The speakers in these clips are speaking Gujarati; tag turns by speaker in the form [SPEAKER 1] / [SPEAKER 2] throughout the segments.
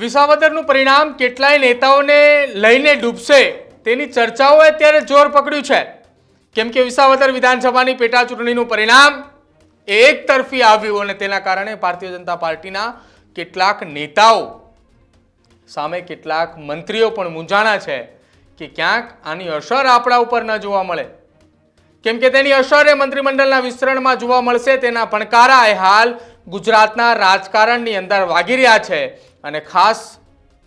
[SPEAKER 1] વિસાવદરનું પરિણામ કેટલાય નેતાઓને લઈને ડૂબશે તેની ચર્ચાઓએ અત્યારે જોર પકડ્યું છે, કેમ કે વિસાવદર વિધાનસભાની પેટા ચૂંટણીનું પરિણામ એક તરફી આવ્યું અને તેના કારણે ભારતીય જનતા પાર્ટીના કેટલાક નેતાઓ સામે કેટલાક મંત્રીઓ પણ મૂંઝાણા છે કે ક્યાંક આની અસર આપણા ઉપર ન જોવા મળે, કેમ કે તેની અસર એ મંત્રીમંડળના વિસ્તરણમાં જોવા મળશે તેના ભણકારા હાલ ગુજરાતના રાજકારણની અંદર વાગી રહ્યા છે અને ખાસ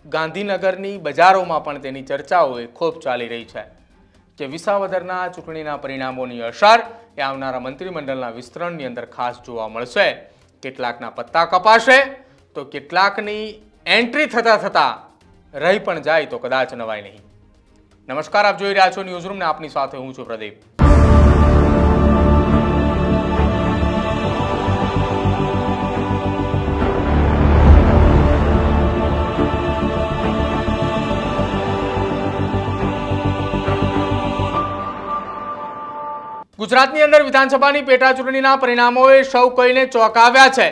[SPEAKER 1] ગાંધીનગરની બજારોમાં પણ તેની ચર્ચાઓ ખૂબ ચાલી રહી છે કે વિસાવદરના ચૂંટણીના પરિણામોની અસર એ આવનારા મંત્રીમંડળના વિસ્તરણની અંદર ખાસ જોવા મળશે. કેટલાકના પત્તા કપાશે તો કેટલાકની એન્ટ્રી થતા થતા રહી પણ જાય તો કદાચ નવાય નહીં. નમસ્કાર, આપ જોઈ રહ્યા છો ન્યૂઝરૂમ ને આપની સાથે હું છું પ્રદીપ. ગુજરાતની અંદર વિધાનસભાની પેટા ચૂંટણીના પરિણામોએ સૌ કોઈને ચોંકાવ્યા છે.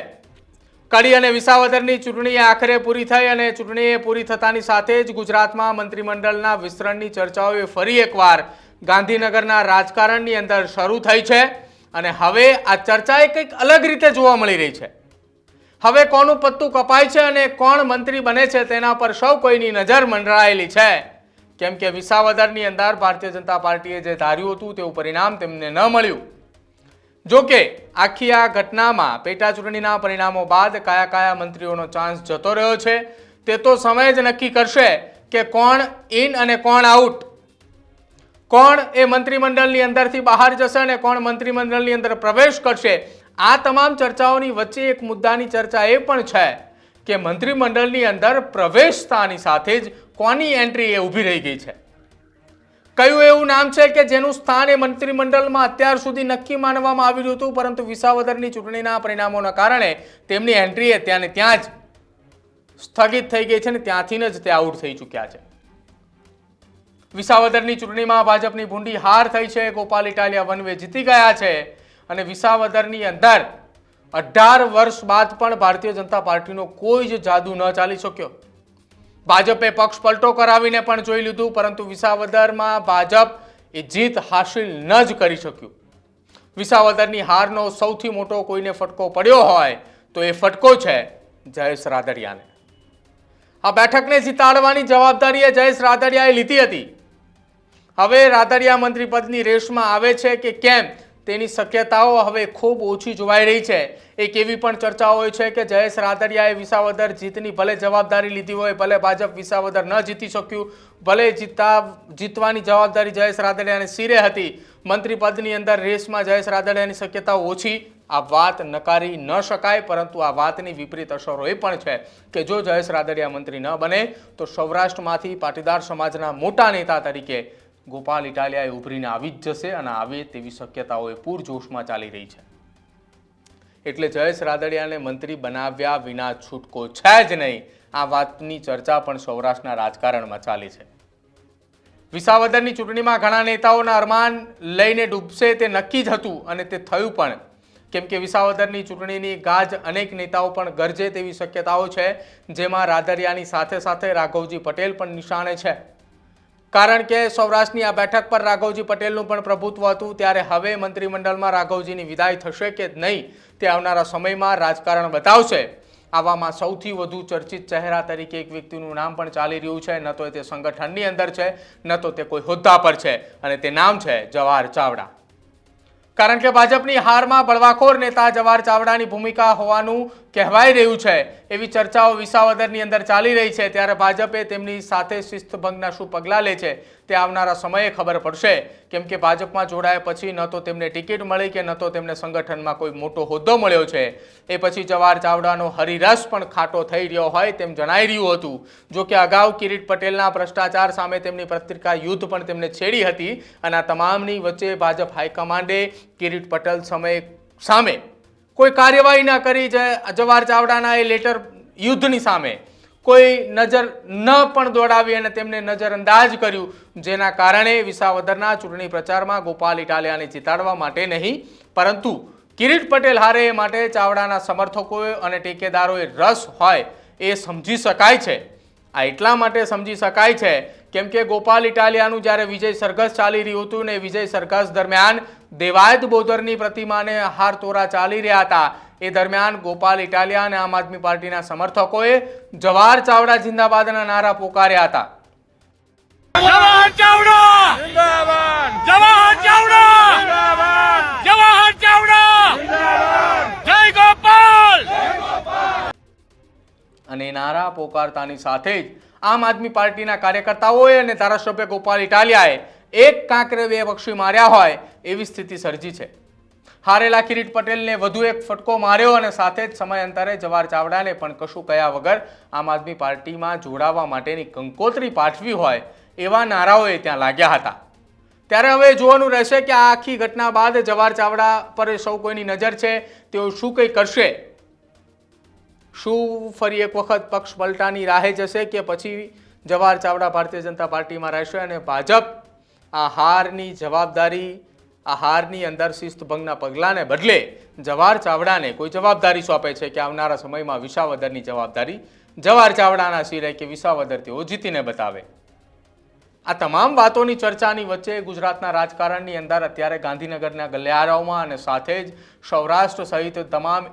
[SPEAKER 1] કડી અને વિસાવદરની ચૂંટણી આખરે પૂરી થઈ અને ચૂંટણી પૂરી થતાની સાથે જ ગુજરાતમાં મંત્રીમંડળના વિસ્તરણની ચર્ચાઓ ફરી એકવાર ગાંધીનગરના રાજકારણની અંદર શરૂ થઈ છે અને હવે આ ચર્ચાએ કંઈક અલગ રીતે જોવા મળી રહી છે. હવે કોનું પત્તું કપાય છે અને કોણ મંત્રી બને છે તેના પર સૌ કોઈની નજર મંડરાયેલી છે, કેમ કે વિસાવદરની અંદર ભારતીય જનતા પાર્ટીએ જે ધાર્યું હતું તેવું પરિણામ તેમને ન મળ્યું. જો કે આખી આ ઘટનામાં પેટા ચૂંટણીના પરિણામો બાદ કયા કયા મંત્રીઓનો ચાન્સ જતો રહ્યો છે તે તો સમય જ નક્કી કરશે કે કોણ ઇન અને કોણ આઉટ, કોણ એ મંત્રીમંડળની અંદરથી બહાર જશે અને કોણ મંત્રીમંડળની અંદર પ્રવેશ કરશે. આ તમામ ચર્ચાઓની વચ્ચે એક મુદ્દાની ચર્ચા એ પણ છે કે મંત્રીમંડળની અંદર પ્રવેશતાની સાથે જ કોની એન્ટ્રી એ ઊભી રહી ગઈ છે. કયું એવું નામ છે કે જેનું સ્થાન એ મંત્રીમંડળમાં અત્યાર સુધી નક્કી માનવામાં આવ્યું હતું, પરંતુ વિસાવદરની ચૂંટણીના પરિણામોના કારણે તેમની એન્ટ્રી ત્યાં જ સ્થગિત થઈ ગઈ છે અને ત્યાંથી જ તે આઉટ થઈ ચૂક્યા છે. વિસાવદરની ચૂંટણીમાં ભાજપની ભૂંડી હાર થઈ છે. ગોપાલ ઇટાલિયા વન વે જીતી ગયા છે અને વિસાવદરની અંદર 18 વર્ષ બાદ પણ ભારતીય જનતા પાર્ટીનો કોઈ જ જાદુ ન ચાલી શક્યો. ભાજપે પક્ષ પલટો કરાવીને પણ જોઈ લીધું, પરંતુ વિસાવદરમાં ભાજપ એ જીત હાસિલ ન જ કરી શક્યું. વિસાવદરની હારનો સૌથી મોટો કોઈને ફટકો પડ્યો હોય તો એ ફટકો છે જયેશ રાદડિયાને. આ બેઠકને જીતાડવાની જવાબદારી એ જયેશ રાદડિયાએ લીધી હતી. હવે રાદડિયા મંત્રી પદની રેસમાં આવે છે કે કેમ તેની શક્યતાઓ હવે ખૂબ ઓછી જોવાઈ રહી છે. એક એવી પણ ચર્ચા હોય છે કે જયેશ રાદડિયાએ વિસાવદર જીતની ભલે જવાબદારી લીધી હોય, ભલે ભાજપ વિસાવદર ન જીતી શક્યું, ભલે જીતવાની જવાબદારી જયેશ રાદડિયાને સિરે હતી, મંત્રી પદની અંદર રેસમાં જયેશ રાદડિયાની શક્યતાઓ ઓછી. આ વાત નકારી ન શકાય, પરંતુ આ વાતની વિપરીત અસરો એ પણ છે કે જો જયેશ રાદડિયા મંત્રી ન બને તો સૌરાષ્ટ્રમાંથી પાટીદાર સમાજના મોટા નેતા તરીકે ગોપાલ ઇટાલિયાએ ઉભરીને આવી જ જશે અને આવે તેવી શક્યતાઓ એ પૂરજોશમાં ચાલી રહી છે. એટલે જયેશ રાદડિયાને મંત્રી બનાવ્યા વિના છૂટકો છે જ નહીં. આ વાતની ચર્ચા પણ સૌરાષ્ટ્રના રાજકારણમાં ચાલી છે. વિસાવદરની ચૂંટણીમાં ઘણા નેતાઓના અરમાન લઈને ડૂબશે તે નક્કી જ હતું અને તે થયું પણ, કેમ કે વિસાવદરની ચૂંટણીની ગાજ અનેક નેતાઓ પણ ગરજે તેવી શક્યતાઓ છે, જેમાં રાદડિયાની સાથે સાથે રાઘવજી પટેલ પણ નિશાને છે. કારણ કે સૌરાષ્ટ્રની આ બેઠક પર રાઘવજી પટેલનું પણ પ્રભુત્વ હતું. ત્યારે હવે મંત્રીમંડળમાં રાઘવજીની વિદાય થશે કે નહીં તે આવનારા સમયમાં રાજકારણ બતાવશે. આવામાં સૌથી વધુ ચર્ચિત ચહેરા તરીકે એક વ્યક્તિનું નામ પણ ચાલી રહ્યું છે. ન તો તે સંગઠનની અંદર છે, ન તો તે કોઈ હોદ્દા પર છે, અને તે નામ છે જવાહર ચાવડા. કારણ કે ભાજપની હારમાં બળવાખોર નેતા જવાહર ચાવડાની ભૂમિકા હોવાનું કહેવાઈ રહ્યું છે. એવી ચર્ચાઓ વિસાવદરની અંદર ચાલી રહી છે. ત્યારે ભાજપે તેમની સાથે શિસ્તભંગના શું પગલાં લે છે તે આવનારા સમયે ખબર પડશે, કેમ કે ભાજપમાં જોડાયા પછી ન તો તેમને ટિકિટ મળી કે ન તો તેમને સંગઠનમાં કોઈ મોટો હોદ્દો મળ્યો છે. એ પછી જવાહર ચાવડાનો હરિરસ પણ ખાટો થઈ રહ્યો હોય તેમ જણાઈ રહ્યું હતું. જો કે અગાઉ કિરીટ પટેલના ભ્રષ્ટાચાર સામે તેમની પત્રિકા યુદ્ધ પણ તેમને છેડી હતી અને આ તમામની વચ્ચે ભાજપ હાઈકમાન્ડે કિરીટ પટેલ સામે કોઈ કાર્યવાહી ન કરી. જવાહર ચાવડાના એ લેટર યુદ્ધની સામે કોઈ નજર ન પણ દોડાવી અને તેમને નજરઅંદાજ કર્યું, જેના કારણે વિસાવદરના ચૂંટણી પ્રચારમાં ગોપાલ ઇટાલિયાને જીતાડવા માટે નહીં, પરંતુ કિરીટ પટેલ હારે એ માટે ચાવડાના સમર્થકોએ અને ટેકેદારોએ રસ હોય એ સમજી શકાય છે. આ એટલા માટે સમજી શકાય છે કેમ કે ગોપાલ ઇટાલિયાનું જ્યારે વિજય સરઘસ ચાલી રહ્યું હતું ને વિજય સરઘસ દરમિયાન દેવાયત બોદરની પ્રતિમાને હાર તોરા ચાલી રહ્યા હતા. એ દરમિયાન ગોપાલ ઇટાલિયા અને આમ આદમી પાર્ટીના સમર્થકોએ જવાહર ચાવડા જિંદાબાદના નારા પોકાર્યા હતા.
[SPEAKER 2] જવાહર ચાવડા જિંદાબાદ, જવાહર ચાવડા જિંદાબાદ, જવાહર ચાવડા જિંદાબાદ, જય ગોપાલ.
[SPEAKER 1] અને નારા પોકારતાની સાથે જ આમ આદમી પાર્ટીના કાર્યકર્તાઓએ અને ધારાસભ્ય ગોપાલ ઇટાલિયાએ એક કાંકરે બે પક્ષી માર્યા હોય એવી સ્થિતિ સર્જી છે. હારેલા કિરીટ પટેલને વધુ એક ફટકો માર્યો અને સાથે જ સમયાંતરે જવાહર ચાવડાને પણ કશું કહ્યા વગર આમ આદમી પાર્ટીમાં જોડાવા માટેની કંકોત્રી પાઠવી હોય એવા નારાઓએ ત્યાં લાગ્યા હતા. ત્યારે હવે જોવાનું રહેશે કે આ આખી ઘટના બાદ જવાહર ચાવડા પર સૌ કોઈની નજર છે. તેઓ શું કંઈ કરશે? શું ફરી એક વખત પક્ષ પલટાની રાહે જશે કે પછી જવાહર ચાવડા ભારતીય જનતા પાર્ટીમાં રહેશે અને ભાજપ આ હારની જવાબદારી, આ હારની અંદર શિસ્તભંગના પગલાંને બદલે જવાહર ચાવડાને કોઈ જવાબદારી સોંપે છે કે આવનારા સમયમાં વિસાવદરની જવાબદારી જવાહર ચાવડાના સિરે કે વિસાવદર તેઓ જીતીને બતાવે. આ તમામ વાતોની ચર્ચાની વચ્ચે ગુજરાતના રાજકારણની અંદર અત્યારે ગાંધીનગરના ગલિયારાઓમાં અને સાથે જ સૌરાષ્ટ્ર સહિત તમામ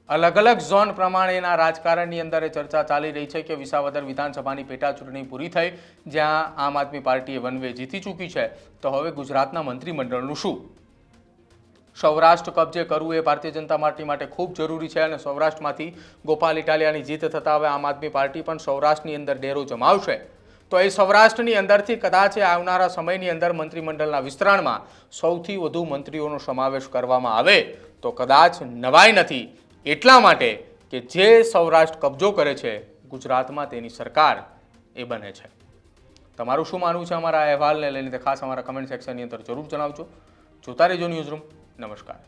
[SPEAKER 1] અલગ અલગ ઝોન પ્રમાણેના રાજકારણની અંદર એ ચર્ચા ચાલી રહી છે કે વિસાવદર વિધાનસભાની પેટા ચૂંટણી પૂરી થઈ, જ્યાં આમ આદમી પાર્ટીએ વન વે જીતી ચૂકી છે. તો હવે ગુજરાતના મંત્રીમંડળનું શું? સૌરાષ્ટ્ર કબજે કરવું એ ભારતીય જનતા પાર્ટી માટે ખૂબ જરૂરી છે અને સૌરાષ્ટ્રમાંથી ગોપાલ ઇટાલિયાની જીત થતાં હવે આમ આદમી પાર્ટી પણ સૌરાષ્ટ્રની અંદર ડેરો જમાવશે. તો એ સૌરાષ્ટ્રની અંદરથી કદાચ આવનારા સમયની અંદર મંત્રીમંડળના વિસ્તરણમાં સૌથી વધુ મંત્રીઓનો સમાવેશ કરવામાં આવે તો કદાચ નવાઈ નથી. એટલા માટે કે જે સૌરાષ્ટ્ર કબજો કરે છે ગુજરાતમાં તેની સરકાર એ બને છે. તમારું શું માનવું છે અમારા અહેવાલને લઈને તે ખાસ અમારા કમેન્ટ સેક્શનની અંદર જરૂર જણાવજો. જોતા રહેજો ન્યૂઝરૂમ. નમસ્કાર.